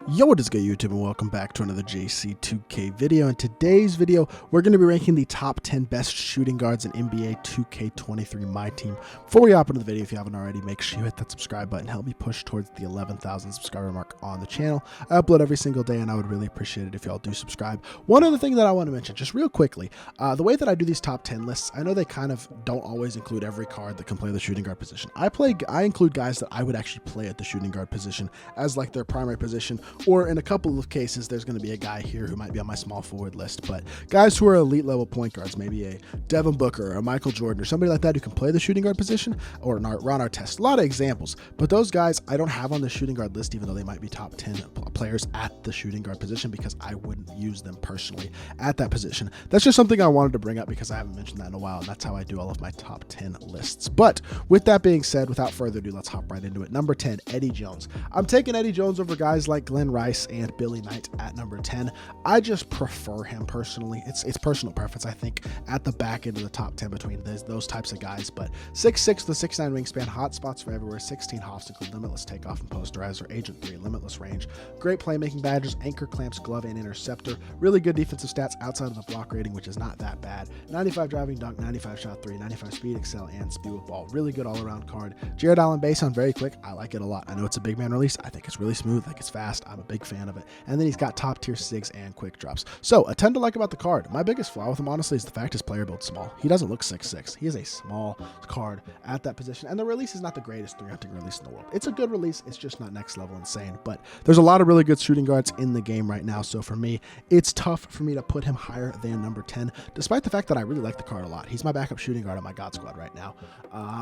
Yo, what is good, YouTube, and welcome back to another JC2K video. In today's video, we're going to be ranking the top 10 best shooting guards in NBA 2K23 MyTEAM. Before we hop into the video, if you haven't already, make sure you hit that subscribe button. Help me push towards the 11,000 subscriber mark on the channel. I upload every single day, and I would really appreciate it if y'all do subscribe. One other thing that I want to mention, just real quickly, the way that I do these top 10 lists, I know they kind of don't always include every card that can play the shooting guard position. I include guys that I would actually play at the shooting guard position as like their primary position, or in a couple of cases, there's going to be a guy here who might be on my small forward list, but guys who are elite level point guards, maybe a Devin Booker or a Michael Jordan or somebody like that who can play the shooting guard position, or Ron Artest. A lot of examples, but those guys I don't have on the shooting guard list, even though they might be top 10 players at the shooting guard position, because I wouldn't use them personally at that position. That's just something I wanted to bring up because I haven't mentioned that in a while, and that's how I do all of my top 10 lists. But with that being said, without further ado, let's hop right into it. Number 10, Eddie Jones. I'm taking Eddie Jones over guys like Glenn Rice and Billy Knight at number 10. I just prefer him personally. It's personal preference, I think, at the back end of the top 10 between those types of guys. But 6'6" with a 6'9" wingspan, hot spots for everywhere, 16 hops include limitless takeoff and posterizer, Agent 3, limitless range, great playmaking badges, anchor clamps, glove, and interceptor. Really good defensive stats outside of the block rating, which is not that bad. 95 driving dunk, 95 shot 3, 95 speed, excel, and speed with ball. Really good all-around card. Jared Allen base on very quick. I like it a lot. I know it's a big man release. I think it's really smooth. I think it's fast. I'm a big fan of it. And then he's got top tier SIGs and quick drops. So a ton to like about the card. My biggest flaw with him, honestly, is the fact his player build's small. He doesn't look 6'6". He is a small card at that position. And the release is not the greatest three-hunting release in the world. It's a good release. It's just not next level insane. But there's a lot of really good shooting guards in the game right now. So for me, it's tough for me to put him higher than number 10, despite the fact that I really like the card a lot. He's my backup shooting guard on my God Squad right now.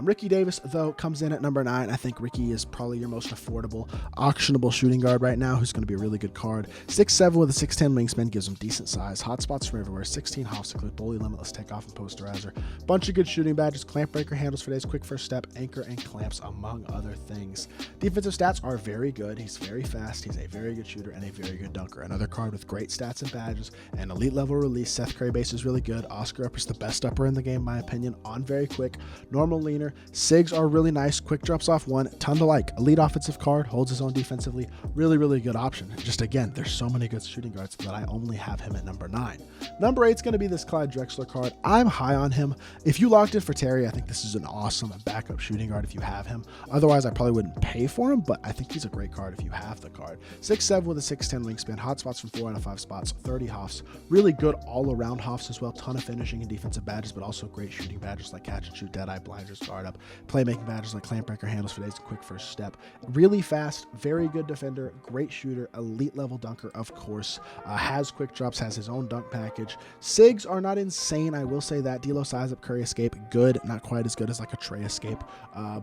Ricky Davis, though, comes in at number 9. I think Ricky is probably your most affordable, auctionable shooting guard right now, who's going to be a really good card. 6'7" with a 6'10" wingspan gives him decent size. Hotspots from everywhere. 16 hops include bully, limitless takeoff, and posterizer. Bunch of good shooting badges. Clamp breaker, handles for days, quick first step, anchor, and clamps, among other things. Defensive stats are very good. He's very fast. He's a very good shooter and a very good dunker. Another card with great stats and badges. An elite level release. Seth Curry base is really good. Oscar upper is the best upper in the game, in my opinion. On very quick. Normal leaner. SIGs are really nice. Quick drops off 1. Ton to like. Elite offensive card. Holds his own defensively. Really, really good option. Just again, there's so many good shooting guards that I only have him at number 9. Number 8 is going to be this Clyde Drexler card. I'm high on him. If you locked in for Terry, I think this is an awesome backup shooting guard if you have him. Otherwise, I probably wouldn't pay for him, but I think he's a great card if you have the card. 6'7" with a 6'10" wingspan, hot spots from 4 out of 5 spots, 30 hops. Really good all-around hops as well. Ton of finishing and defensive badges, but also great shooting badges like catch and shoot, dead eye, blinders, guard up. Playmaking badges like clamp breaker, handles for days, quick first step. Really fast, very good defender, great shooter, elite level dunker, of course. Has quick drops, has his own dunk package. SIGs are not insane, I will say that. D'Lo size up, Curry escape, good. Not quite as good as like a Trey escape,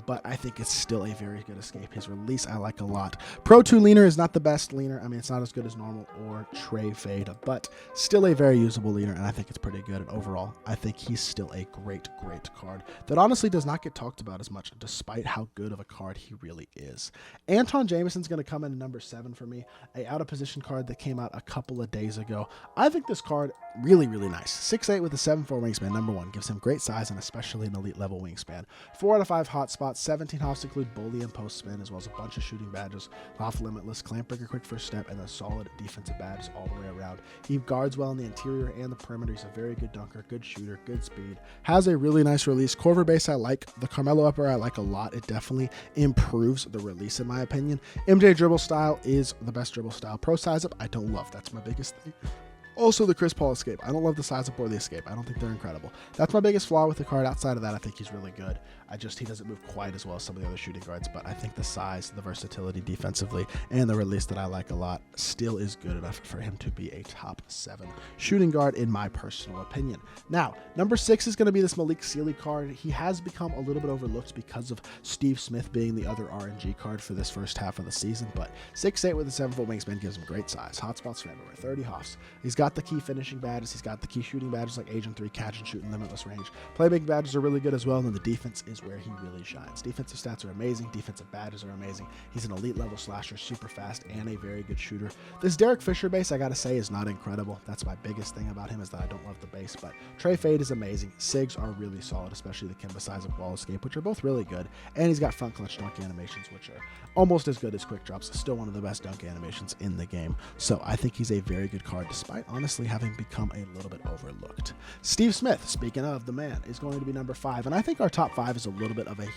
but I think it's still a very good escape. His release I like a lot. Pro 2 leaner is not the best leaner. I mean, it's not as good as normal or Trey fade, but still a very usable leaner, and I think it's pretty good. And overall, I think he's still a great card that honestly does not get talked about as much, despite how good of a card he really is. Anton Jameson's going to come in at number 7 for me, a out of position card that came out a couple of days ago. I think this card really nice. 6'8" with a 7'4" wingspan, number 1, gives him great size and especially an elite level wingspan. 4 out of 5 hot spots, 17 hops include bully and post spin, as well as a bunch of shooting badges, off limitless, clamp breaker, quick first step, and a solid defensive badges all the way around. He guards well in the interior and the perimeter. He's a very good dunker, good shooter, good speed, has a really nice release. Corver base I like. The Carmelo upper I like a lot. It definitely improves the release in my opinion. MJ dribble style is the best dribble style. Pro size up I don't love. That's my biggest thing. Also, the Chris Paul escape. I don't love the size up or the escape. I don't think they're incredible. That's my biggest flaw with the card. Outside of that, I think he's really good. He doesn't move quite as well as some of the other shooting guards, but I think the size, the versatility defensively, and the release that I like a lot still is good enough for him to be a top 7 shooting guard in my personal opinion. Now, number 6 is going to be this Malik Sealy card. He has become a little bit overlooked because of Steve Smith being the other RNG card for this first half of the season, but 6'8" with a 7' wingspan gives him great size. Hotspots from everywhere, 30 hops. He's got got the key finishing badges. He's got the key shooting badges like Agent 3, catch and shoot, and limitless range. Playmaking badges are really good as well, and then the defense is where he really shines. Defensive stats are amazing. Defensive badges are amazing. He's an elite level slasher, super fast, and a very good shooter. This Derek Fisher base, I gotta say, is not incredible. That's my biggest thing about him, is that I don't love the base, but Trey Fade is amazing. Sigs are really solid, especially the Kimba Isaac wall escape, which are both really good, and he's got front clutch dunk animations, which are almost as good as quick drops. Still one of the best dunk animations in the game, so I think he's a very good card, despite honestly having become a little bit overlooked. Steve Smith, speaking of the man, is going to be number 5, and I think our top 5 is a little bit of a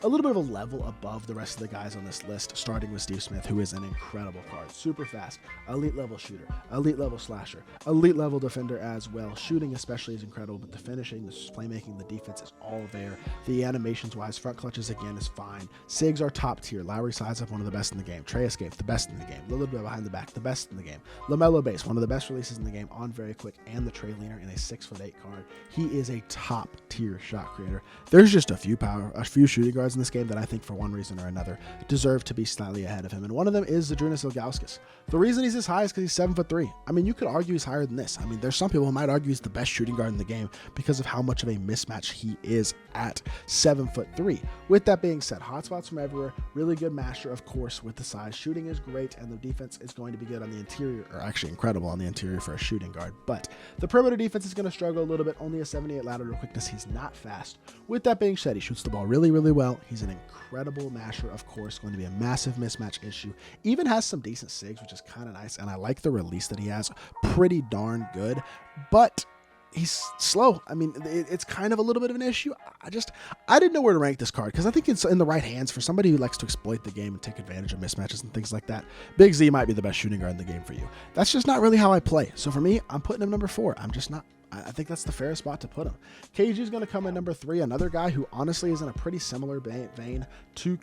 level above the rest of the guys on this list, starting with Steve Smith, who is an incredible card. Super fast, elite level shooter, elite level slasher, elite level defender as well. Shooting especially is incredible, but the finishing, the playmaking, the defense is all there. The animations wise, front clutches again is fine. Sigs are top tier. Lowry size up, one of the best in the game. Trey Escape, the best in the game. Lillard behind the back, the best in the game. LaMelo base, one of the best releases in the game, on very quick, and the Trey Leaner in a 6'8" card. He is a top tier shot creator. There's just a few shooting guards in this game that I think for one reason or another deserve to be slightly ahead of him, and one of them is Zydrunas Ilgauskas. The reason he's as high is because he's 7'3". I mean, you could argue he's higher than this. I mean, there's some people who might argue he's the best shooting guard in the game because of how much of a mismatch he is at 7'3". With that being said, hotspots from everywhere, really good masher, of course, with the size. Shooting is great, and the defense is going to be good on the interior, or actually incredible on the interior for a shooting guard, but the perimeter defense is going to struggle a little bit. Only a 78 lateral quickness. He's not fast. With that being said, he shoots the ball really, really well. He's an incredible masher, of course, going to be a massive mismatch issue. Even has some decent sigs, which is kind of nice, and I like the release that he has. Pretty darn good, but he's slow. I mean, it's kind of a little bit of an issue. I didn't know where to rank this card because I think it's in the right hands for somebody who likes to exploit the game and take advantage of mismatches and things like that. Big Z might be the best shooting guard in the game for you. That's just not really how I play. So for me, I'm putting him number 4. I'm just not. I think that's the fairest spot to put him. KG is going to come in number 3, another guy who honestly is in a pretty similar vein to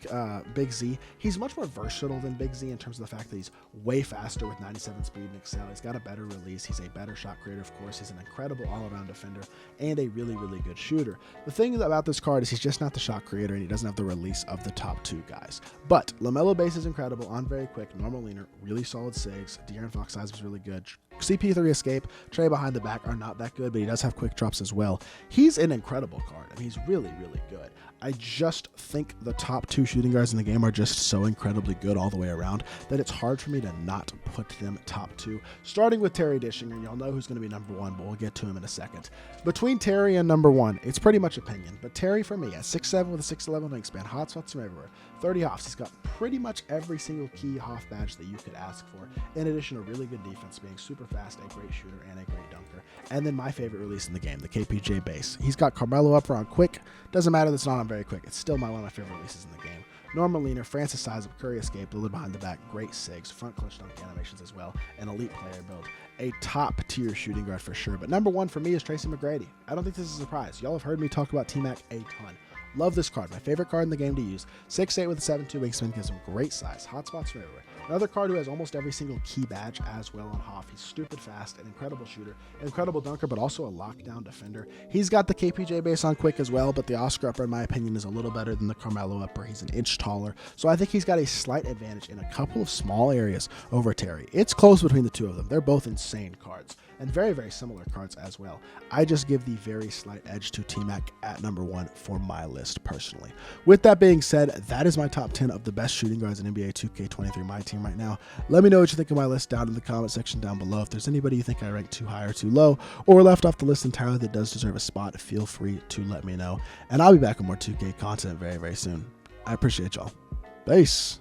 Big Z. He's much more versatile than Big Z in terms of the fact that he's way faster with 97 speed and excel. He's got a better release. He's a better shot creator, of course. He's an incredible all-around defender and a really, really good shooter. The thing about this card is he's just not the shot creator, and he doesn't have the release of the top 2 guys. But LaMelo base is incredible, on very quick, normal leaner, really solid sigs. De'Aaron Fox size was really good. CP3 escape, Trey behind the back are not that good, but he does have quick drops as well. He's an incredible card. I mean, he's really, really good. I just think the top 2 shooting guards in the game are just so incredibly good all the way around that it's hard for me to not put them top 2. Starting with Terry Dishinger, y'all know who's going to be number 1, but we'll get to him in a second. Between Terry and number 1, it's pretty much opinion, but Terry for me at 6'7" with a 6'11" wingspan, hotspots from everywhere, 30 hoffs. He's got pretty much every single key hoff badge that you could ask for, in addition to really good defense, being super fast, a great shooter, and a great dunker. And then my favorite release in the game, the KPJ base. He's got Carmelo up on quick. Doesn't matter that's not on very quick. It's still one of my favorite releases in the game. Normal leaner, Francis size up, Curry escape, Lillard behind the back, great sigs, front clutch dunk animations as well, an elite player build. A top tier shooting guard for sure. But number 1 for me is Tracy McGrady. I don't think this is a surprise. Y'all have heard me talk about T-Mac a ton. Love this card. My favorite card in the game to use. 6'8" with a 7'2" wingspan, gives him great size. Hotspots from everywhere. Another card who has almost every single key badge as well on Hoff. He's stupid fast, an incredible shooter, an incredible dunker, but also a lockdown defender. He's got the KPJ base on quick as well, but the Oscar upper, in my opinion, is a little better than the Carmelo upper. He's an inch taller, so I think he's got a slight advantage in a couple of small areas over Terry. It's close between the two of them. They're both insane cards, and very, very similar cards as well. I just give the very slight edge to T-Mac at number 1 for my list personally. With that being said, that is my top 10 of the best shooting guards in NBA 2K23 MyTEAM right now. Let me know what you think of my list down in the comment section down below. If there's anybody you think I ranked too high or too low, or left off the list entirely that does deserve a spot, feel free to let me know. And I'll be back with more 2K content very, very soon. I appreciate y'all. Peace.